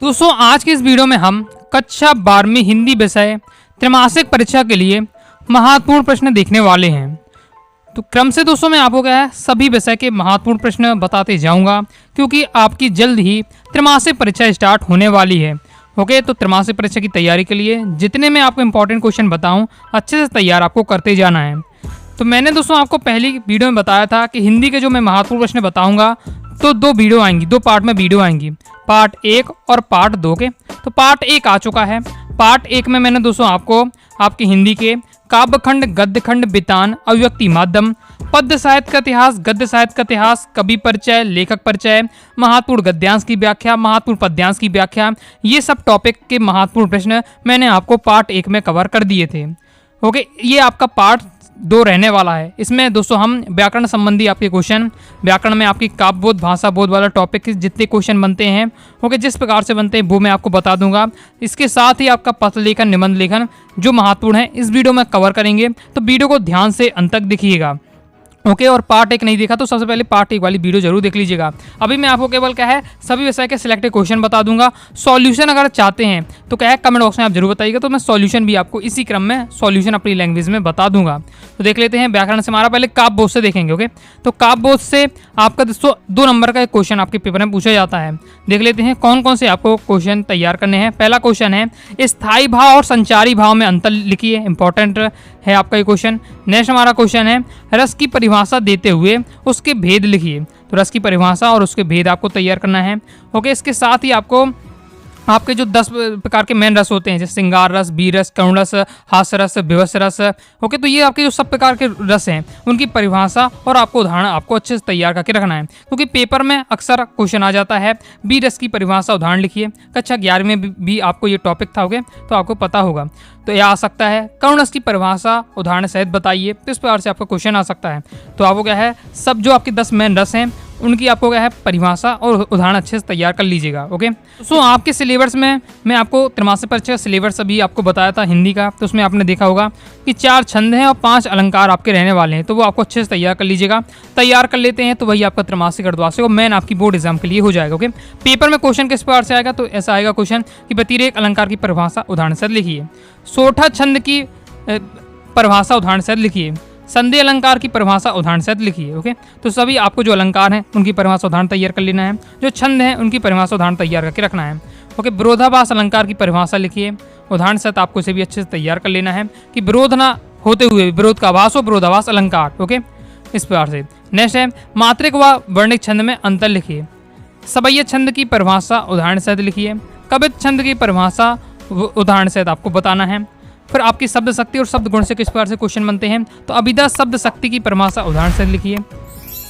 दोस्तों आज के इस वीडियो में हम कक्षा 12वीं हिंदी विषय त्रैमासिक परीक्षा के लिए महत्वपूर्ण प्रश्न देखने वाले हैं। तो क्रम से दोस्तों मैं आपको क्या है सभी विषय के महत्वपूर्ण प्रश्न बताते जाऊंगा, क्योंकि आपकी जल्द ही त्रैमासिक परीक्षा स्टार्ट होने वाली है। ओके, तो त्रैमासिक परीक्षा की तैयारी के लिए जितने मैं आपको इंपॉर्टेंट क्वेश्चन बताऊं अच्छे से तैयार आपको करते जाना है। तो मैंने दोस्तों आपको पहली वीडियो में बताया था कि हिंदी के जो मैं महत्वपूर्ण प्रश्न बताऊंगा तो दो वीडियो आएंगी, दो पार्ट में वीडियो आएंगी, पार्ट 1 और पार्ट 2 के। तो पार्ट 1 आ चुका है। पार्ट 1 में मैंने दोस्तों आपको आपकी हिंदी के काव्यखंड, गद्यखंड, बितान, अभिव्यक्ति माध्यम, पद्य साहित्य का इतिहास, गद्य साहित्य का इतिहास, कवि परिचय, लेखक परिचय, महत्वपूर्ण गद्यांश की व्याख्या, महत्वपूर्ण पद्यांश की व्याख्या, ये सब टॉपिक के महत्वपूर्ण प्रश्न मैंने आपको पार्ट 1 में कवर कर दिए थे। ओके, ये आपका पार्ट 2 रहने वाला है। इसमें दोस्तों हम व्याकरण संबंधी आपके क्वेश्चन, व्याकरण में आपकी काव्य बोध, भाषा बोध वाला टॉपिक के जितने क्वेश्चन बनते हैं, ओके, जिस प्रकार से बनते हैं वो मैं आपको बता दूंगा। इसके साथ ही आपका पत्र लेखन, निबंध लेखन जो महत्वपूर्ण है इस वीडियो में कवर करेंगे, तो वीडियो को ध्यान से अंत तक देखिएगा। ओके, और पार्ट 1 नहीं देखा तो सबसे पहले पार्ट 1 वाली वीडियो जरूर देख लीजिएगा। अभी मैं आपको केवल क्या है सभी विषय के सिलेक्टेड क्वेश्चन बता दूंगा। सॉल्यूशन अगर चाहते हैं तो क्या है कमेंट बॉक्स में आप जरूर बताइएगा, तो मैं सॉल्यूशन भी आपको इसी क्रम में सॉल्यूशन अपनी लैंग्वेज में बता दूंगा। तो देख लेते हैं व्याकरण से हमारा पहले काव्य बोध से देखेंगे। ओके, तो काव्य बोध से आपका दोस्तों 2 नंबर का एक क्वेश्चन आपके पेपर में पूछा जाता है। देख लेते हैं कौन कौन से आपको क्वेश्चन तैयार करने हैं। पहला क्वेश्चन है स्थायी भाव और संचारी भाव में अंतर लिखिए, इंपॉर्टेंट है आपका ये क्वेश्चन। नेक्स्ट हमारा क्वेश्चन है रस की परिभाषा देते हुए उसके भेद लिखिए। तो रस की परिभाषा और उसके भेद आपको तैयार करना है। ओके, इसके साथ ही आपको आपके जो 10 प्रकार के मेन रस होते हैं, जैसे श्रृंगार रस, बीर रस, करुण रस, हास्य रस, विभत्स रस। ओके, तो ये आपके जो सब प्रकार के रस हैं उनकी परिभाषा और आपको उदाहरण आपको अच्छे से तैयार करके रखना है, क्योंकि पेपर में अक्सर क्वेश्चन आ जाता है। बीर रस की परिभाषा उदाहरण लिखिए। कक्षा 11 में भी आपको ये टॉपिक था, ओके, तो आपको पता होगा। तो यह आ सकता है करुण रस की परिभाषा उदाहरण सहित बताइए, तो इस प्रकार से आपका क्वेश्चन आ सकता है। तो आपको क्या है सब जो आपके 10 मेन रस हैं उनकी आपको क्या है परिभाषा और उदाहरण अच्छे से तैयार कर लीजिएगा। ओके, सो आपके सिलेबस में मैं आपको त्रैमासिक परीक्षा सिलेबस अभी आपको बताया था हिंदी का, तो उसमें आपने देखा होगा कि 4 छंद हैं और 5 अलंकार आपके रहने वाले हैं, तो वो आपको अच्छे से तैयार कर लीजिएगा। तैयार कर लेते हैं तो वही आपका त्रैमासिक अर्धवार्षिक और मेन आपकी बोर्ड एग्जाम के लिए हो जाएगा। ओके, पेपर में क्वेश्चन किस प्रकार से आएगा, तो ऐसा आएगा क्वेश्चन कि व्यतिरेक अलंकार की परिभाषा उदाहरण सहित लिखिए। सोठा छंद की परिभाषा उदाहरण सहित लिखिए। संधि अलंकार की परिभाषा उदाहरण सहित लिखिए। ओके, तो सभी आपको जो अलंकार हैं उनकी परिभाषा उदाहरण तैयार कर लेना है, जो छंद हैं उनकी परिभाषा उदाहरण तैयार करके रखना है। ओके, विरोधाभास अलंकार की परिभाषा लिखिए, उदाहरण सहित आपको इसे भी अच्छे से तैयार कर लेना है कि विरोध ना होते हुए विरोध का आभास हो, विरोधाभास अलंकार। ओके, इस प्रकार से। नेक्स्ट है मात्रिक व वर्णिक छंद में अंतर लिखिए। सबैया छंद की परिभाषा उदाहरण सहित लिखिए। कवित छंद की परिभाषा उदाहरण सहित आपको बताना है। फिर आपकी शब्द शक्ति और शब्द गुण से किस प्रकार से क्वेश्चन बनते हैं, तो अभिधा शब्द शक्ति की परिभाषा उदाहरण से लिखिए।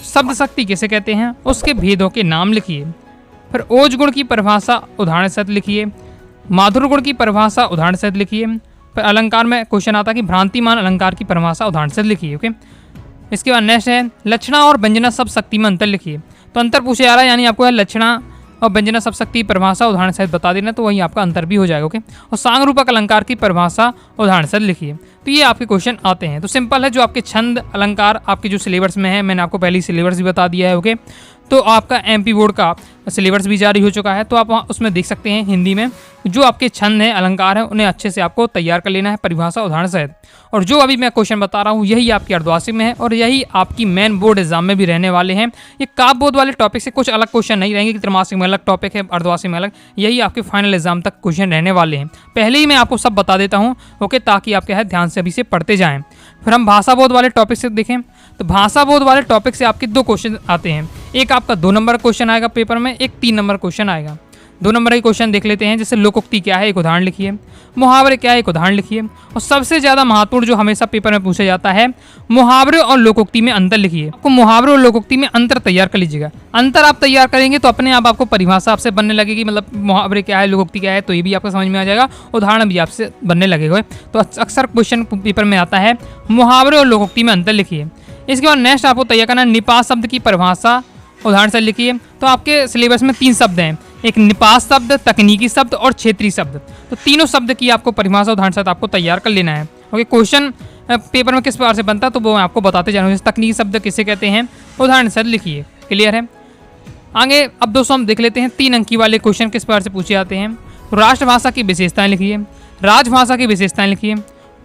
शब्द शक्ति किसे कहते हैं, उसके भेदों के नाम लिखिए। फिर ओज गुण की परिभाषा उदाहरण सहित लिखिए। माधुर्य गुण की परिभाषा उदाहरण सहित लिखिए। फिर अलंकार में क्वेश्चन आता है कि भ्रांतिमान अलंकार की परिभाषा उदाहरण सहित लिखिए। ओके, इसके बाद नेक्स्ट है लक्षणा और व्यंजना शब्द शक्ति में अंतर लिखिए। तो अंतर पूछे जा रहा है, यानी आपको लक्षणा और व्यंजना शब्द शक्ति परिभाषा उदाहरण सहित बता देना, तो वही आपका अंतर भी हो जाएगा। ओके, और सांग रूपक अलंकार की परिभाषा उदाहरण सहित लिखिए। तो ये आपके क्वेश्चन आते हैं। तो सिंपल है, जो आपके छंद अलंकार आपके जो सिलेबस में है, मैंने आपको पहले ही सिलेबस भी बता दिया है। ओके, तो आपका एमपी बोर्ड का सिलेबस भी जारी हो चुका है, तो आप वहाँ उसमें देख सकते हैं हिंदी में जो आपके छंद हैं, अलंकार हैं, उन्हें अच्छे से आपको तैयार कर लेना है परिभाषा उदाहरण सहित। और जो अभी मैं क्वेश्चन बता रहा हूँ यही आपकी अर्धवार्षिक में है और यही आपकी मेन बोर्ड एग्जाम में भी रहने वाले हैं। ये काव्य बोध वाले टॉपिक से कुछ अलग क्वेश्चन नहीं रहेंगे कि त्रैमासिक में अलग टॉपिक है, अर्धवार्षिक में अलग, यही आपके फाइनल एग्जाम तक क्वेश्चन रहने वाले हैं। पहले ही मैं आपको सब बता देता हूँ, ओके, ताकि आप क्या है ध्यान से अभी से पढ़ते जाएं। फिर हम भाषा बोध वाले टॉपिक से देखें, तो भाषा बोध वाले टॉपिक से आपके 2 क्वेश्चन आते हैं। एक आपका 2 नंबर क्वेश्चन आएगा पेपर में, एक 3 नंबर क्वेश्चन आएगा। 2 नंबर के क्वेश्चन देख लेते हैं, जैसे लोकोक्ति क्या है एक उदाहरण लिखिए, मुहावरे क्या है एक उदाहरण लिखिए, और सबसे ज़्यादा महत्वपूर्ण जो हमेशा पेपर में पूछा जाता है मुहावरे और लोकोक्ति में अंतर लिखिए। आपको मुहावरे और लोकोक्ति में अंतर तैयार कर लीजिएगा। अंतर आप तैयार करेंगे तो अपने आप आपको परिभाषा आपसे बनने लगेगी, मतलब मुहावरे क्या है, लोकोक्ति क्या है, तो ये भी आपको समझ में आ जाएगा, उदाहरण भी आपसे बनने लगेगा। तो अक्सर क्वेश्चन पेपर में आता है मुहावरे और लोकोक्ति में अंतर लिखिए। इसके बाद नेक्स्ट आपको तैयार करना है निपात शब्द की परिभाषा उदाहरण से लिखिए। तो आपके सिलेबस में 3 शब्द हैं, एक निपात शब्द, तकनीकी शब्द और क्षेत्रीय शब्द। तो तीनों शब्द की आपको परिभाषा उदाहरण से आपको तैयार कर लेना है। ओके, क्वेश्चन पेपर में किस प्रकार से बनता है तो वो मैं आपको बताते जा रहा हूँ। तकनीकी शब्द किसे कहते हैं उदाहरण से लिखिए। क्लियर है। आगे अब दोस्तों हम देख लेते हैं 3 अंक की वाले क्वेश्चन किस प्रकार से पूछे जाते हैं। राष्ट्रभाषा की विशेषताएं लिखिए, राजभाषा की विशेषताएं लिखिए,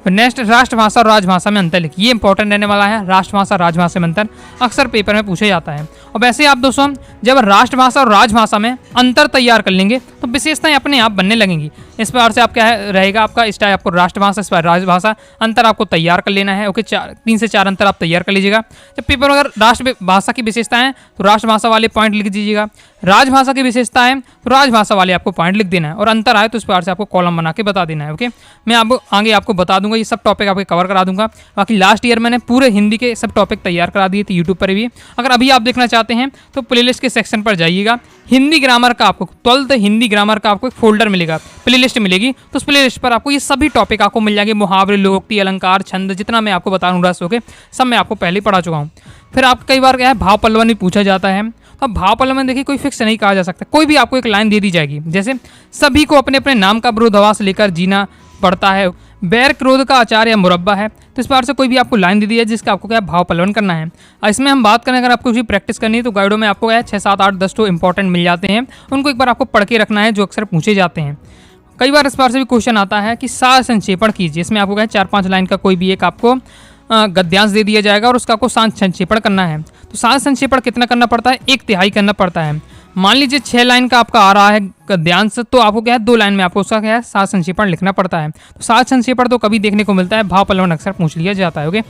नेक्स्ट राष्ट्रभाषा और राजभाषा में अंतर लिखिए। ये इंपॉर्टेंट रहने वाला है, राष्ट्रभाषा राजभाषा में अंतर अक्सर पेपर में पूछा जाता है। और वैसे आप दोस्तों जब राष्ट्रभाषा और राजभाषा में अंतर तैयार कर लेंगे तो विशेषताएं अपने आप बनने लगेंगी। इस प्रकार से आप क्या रहेगा आपका इस टाइप आपको राष्ट्रभाषा इस राजभाषा अंतर आपको तैयार कर लेना है। ओके, 3 से 4 अंतर आप तैयार कर लीजिएगा। जब पेपर अगर राष्ट्रभाषा की विशेषता है तो राष्ट्रभाषा वाले पॉइंट लिख दीजिएगा, राजभाषा की विशेषता है तो राजभाषा वाले आपको पॉइंट लिख देना है, और अंतर आए तो इस प्रकार से आपको कॉलम बना के बता देना है। ओके, मैं आपको आगे आपको बता दूंगा, ये सब टॉपिक आपके कवर करा दूंगा। बाकी लास्ट ईयर मैंने पूरे हिंदी के सब टॉपिक तैयार करा दिए थे यूट्यूब पर भी। अगर अभी आप देखना चाहते हैं तो प्लेलिस्ट के सेक्शन पर जाइएगा, हिंदी ग्रामर का आपको 12th हिंदी ग्रामर का आपको एक फोल्डर मिलेगा, प्लेलिस्ट मिलेगी, तो उस प्लेलिस्ट पर आपको ये सभी टॉपिक आपको मिल जाएंगे। मुहावरे, लोकोक्ति, अलंकार, छंद, जितना मैं आपको बता रहा हूँ सब मैं आपको पहले ही पढ़ा चुका हूँ। फिर आप कई बार क्या है भाव पल्लवन भी पूछा जाता है। अब भाव पल्लवन देखिए कोई फिक्स नहीं कहा जा सकता, कोई भी आपको एक लाइन दे दी जाएगी, जैसे सभी को अपने अपने नाम का विरोधाभास लेकर जीना पड़ता है, बैर क्रोध का आचार या मुरब्बा है। तो इस बार से कोई भी आपको लाइन दे दी है जिसका आपको क्या भाव पल्लवन करना है। इसमें हम बात करें अगर आपको कुछ प्रैक्टिस करनी है तो गाइडों में आपको क्या 6, 7, 8, 10 तो इंपॉर्टेंट मिल जाते हैं, उनको एक बार आपको पढ़ के रखना है जो अक्सर पूछे जाते हैं। कई बार इस बार से भी क्वेश्चन आता है कि सार संक्षेपण कीजिए, इसमें आपको क्या 4-5 लाइन का कोई भी एक आपको गद्यांश दे दिया जाएगा और उसका आपको सार संक्षेपण करना है। तो सार संक्षेपण कितना करना पड़ता है, 1/3 करना पड़ता है। मान लीजिए 6 लाइन का आपका आ रहा है गद्यांश, तो आपको क्या है 2 लाइन में आपको उसका क्या है सार संक्षेपण लिखना पड़ता है। तो सार संक्षेपण तो कभी देखने को मिलता है, भाव पल्लवन अक्सर पूछ लिया जाता है। ओके,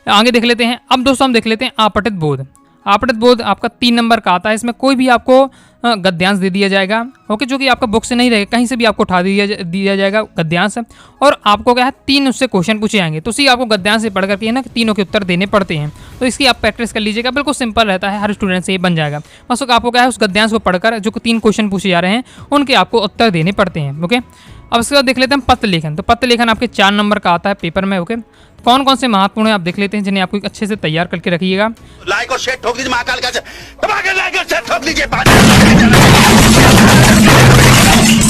आगे देख लेते हैं। अब दोस्तों हम देख लेते हैं आपठित बोध। आपठित बोध आपका 3 नंबर का आता है। इसमें कोई भी आपको गद्यांश दे दिया जाएगा, ओके, जो कि आपका बुक से नहीं रहेगा, कहीं से भी आपको उठा दिया जाएगा गद्यांश, और आपको क्या है 3 उससे क्वेश्चन पूछे जाएंगे। तो उसी आपको गद्यांश से पढ़ करके है ना कि तीनों के उत्तर देने पड़ते हैं। तो इसकी आप प्रैक्टिस कर लीजिएगा, बिल्कुल सिंपल रहता है, हर स्टूडेंट से ये बन जाएगा। बस आपको क्या है उस गद्यांश को पढ़कर जो 3 क्वेश्चन पूछे जा रहे हैं उनके आपको उत्तर देने पड़ते हैं। ओके, अब इसके बाद देख लेते हैं पत्र लेखन। तो पत्र लेखन आपके 4 नंबर का आता है पेपर में। ओके, कौन कौन से महत्वपूर्ण है आप देख लेते हैं जिन्हें आपको अच्छे से तैयार करके रखिएगा। लाइक और शेयर ठोक दीजिए, महाकाल का लाइक और शेयर ठोक दीजिए।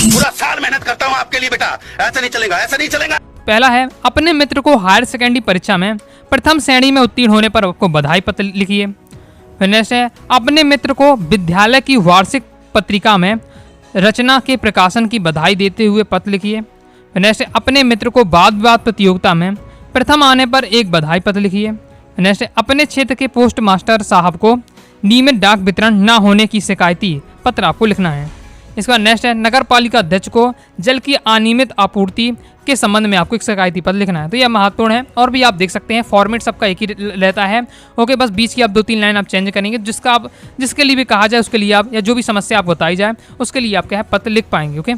पूरा साल मेहनत करता हूँ आपके लिए बेटा, ऐसा नहीं चलेगा, ऐसा नहीं चलेगा। पहला है अपने मित्र को हायर सेकेंडरी परीक्षा में प्रथम श्रेणी में उत्तीर्ण होने पर आपको बधाई पत्र लिखिए। फिर नेक्स्ट है अपने मित्र को विद्यालय की वार्षिक पत्रिका में रचना के प्रकाशन की बधाई देते हुए पत्र लिखिए। नेक्स्ट अपने मित्र को वाद विवाद प्रतियोगिता में प्रथम आने पर एक बधाई पत्र लिखिए। नेक्स्ट अपने क्षेत्र के पोस्ट मास्टर साहब को नियमित डाक वितरण न होने की शिकायती पत्र आपको लिखना है। इसके बाद नेक्स्ट है नगर पालिका अध्यक्ष को जल की अनियमित आपूर्ति के संबंध में आपको एक शिकायती पत्र लिखना है। तो यह महत्वपूर्ण है, और भी आप देख सकते हैं फॉर्मेट सबका एक ही रहता है। ओके, बस बीच की आप 2-3 लाइन आप चेंज करेंगे, जिसके लिए भी कहा जाए उसके लिए आप, या जो भी समस्या आप बताई जाए उसके लिए आप क्या है पत्र लिख पाएंगे। ओके,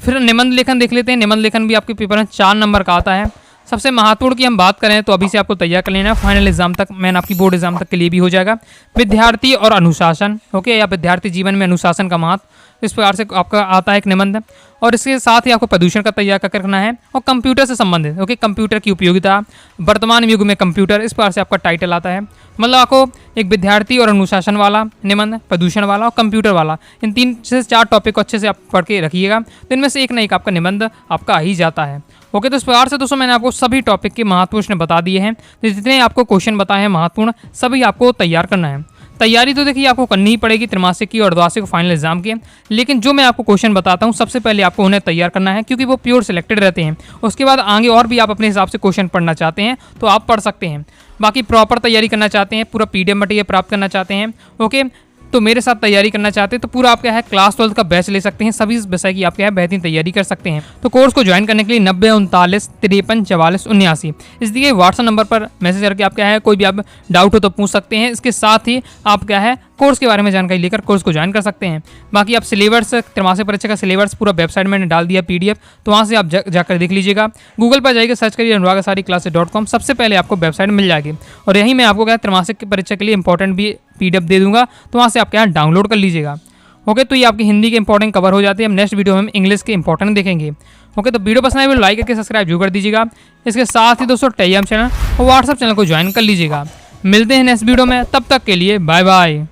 फिर निबंध लेखन देख लेते हैं। निबंध लेखन भी आपके पेपर में 4 नंबर का आता है। सबसे महत्वपूर्ण की हम बात करें तो अभी से आपको तैयार कर लेना है, फाइनल एग्जाम तक, मैन आपकी बोर्ड एग्जाम तक के लिए भी हो जाएगा। विद्यार्थी और अनुशासन, ओके, या विद्यार्थी जीवन में अनुशासन का महत्व, इस प्रकार से आपका आता है एक निबंध। और इसके साथ ही आपको प्रदूषण का तैयार करके रखना है, और कंप्यूटर से संबंधित, ओके, कंप्यूटर की उपयोगिता, वर्तमान युग में कंप्यूटर, इस प्रकार से आपका टाइटल आता है। मतलब आपको एक विद्यार्थी और अनुशासन वाला निबंध, प्रदूषण वाला और कंप्यूटर वाला, इन 3 से 4 टॉपिक को अच्छे से आप पढ़ के रखिएगा, तो इनमें से एक ना एक आपका निबंध आपका आ ही जाता है। ओके, तो इस प्रकार से दोस्तों मैंने आपको सभी टॉपिक के महत्वपूर्ण बता दिए हैं। जितने आपको क्वेश्चन बताए हैं महत्वपूर्ण, सभी आपको तैयार करना है। तैयारी तो देखिए आपको करनी ही पड़ेगी त्रैमासिक की और द्विमासिक फाइनल एग्जाम के, लेकिन जो मैं आपको क्वेश्चन बताता हूँ सबसे पहले आपको उन्हें तैयार करना है, क्योंकि वो प्योर सिलेक्टेड रहते हैं। उसके बाद आगे और भी आप अपने हिसाब से क्वेश्चन पढ़ना चाहते हैं तो आप पढ़ सकते हैं। बाकी प्रॉपर तैयारी करना चाहते हैं, पूरा PDF मटेरियल प्राप्त करना चाहते हैं, ओके, तो मेरे साथ तैयारी करना चाहते हैं तो पूरा आप क्या है क्लास 12 का बैच ले सकते हैं, सभी विषय की आप क्या है बेहतरीन तैयारी कर सकते हैं। तो कोर्स को ज्वाइन करने के लिए 90 39 53 44 79 इस दिए व्हाट्सएप नंबर पर मैसेज करके आप क्या है कोई भी आप डाउट हो तो पूछ सकते हैं। इसके साथ ही आप क्या है कोर्स के बारे में जानकारी लेकर कोर्स को ज्वाइन कर सकते हैं। बाकी आप सिलेबस, त्रैमासिक परीक्षा का सिलेबस पूरा वेबसाइट में डाल दिया PDF, तो वहाँ से आप जाकर देख लीजिएगा। गूगल पर जाइए, सर्च करिए अनुरागासारीclasses.com, सबसे पहले आपको वेबसाइट मिल जाएगी। और यहीं मैं आपको क्या त्रैमासिक की परीक्षा के लिए इंपॉर्टेंट भी PDF दे दूंगा, तो वहाँ से आप क्या डाउनलोड कर लीजिएगा। ओके, तो ये आपकी हिंदी के इंपॉर्टेंट कवर हो जाते हैं। हम नेक्स्ट वीडियो में इंग्लिश के इंपॉर्टेंट देखेंगे। ओके, तो वीडियो पसंद आए लाइक करके सब्सक्राइब जरूर कर दीजिएगा। इसके साथ ही दोस्तों टेलीग्राम चैनल और व्हाट्सएप चैनल को ज्वाइन कर लीजिएगा। मिलते हैं नेक्स्ट वीडियो में, तब तक के लिए बाय बाय।